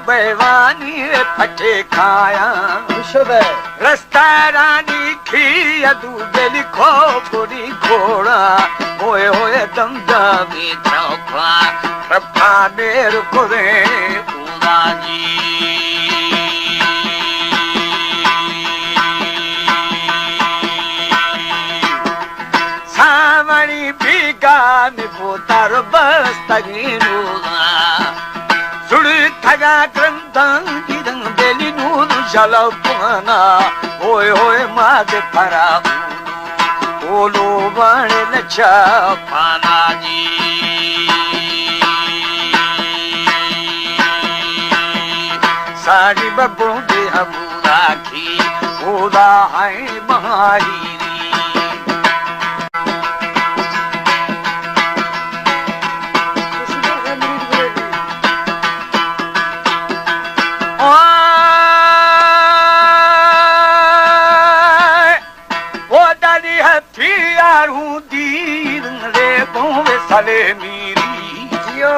बेवानी पटे खाया रस्ता रानी खिया दूजे लिखो पूरी घोड़ा होए होए दम दमी चौपा प्रभाने रुको रे पूरा जी सामनी बिगान बोतार बस्तगी नूरा सुड़ी थगा ग्रंथं गिदं बेली नूनु जलपुना होए होए मागे परा ओलो बाणे नचा पाना जी साड़ी बबों दे हमूरा की ओदा है महारी साले मेरी जियो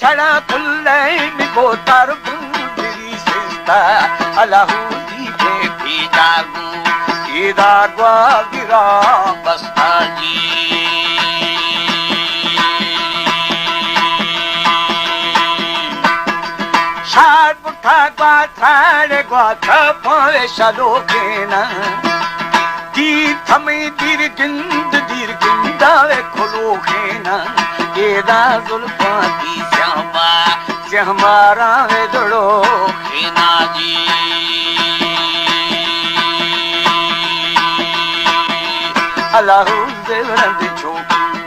छड़ा पुल्ले निको तार बुंदरी सिस्ता अल्लाह दी के जागू ईदा ग्वा गिरा बस्ता जी शार पुठा ग्वा थाड़े ग्वा थपे शलो केना दी थमे दीर गिंदावे खुलो खेना एदा जुल्फा दी श्यामारा में जड़ो खेना जी अल्लाह देवरंद छोकू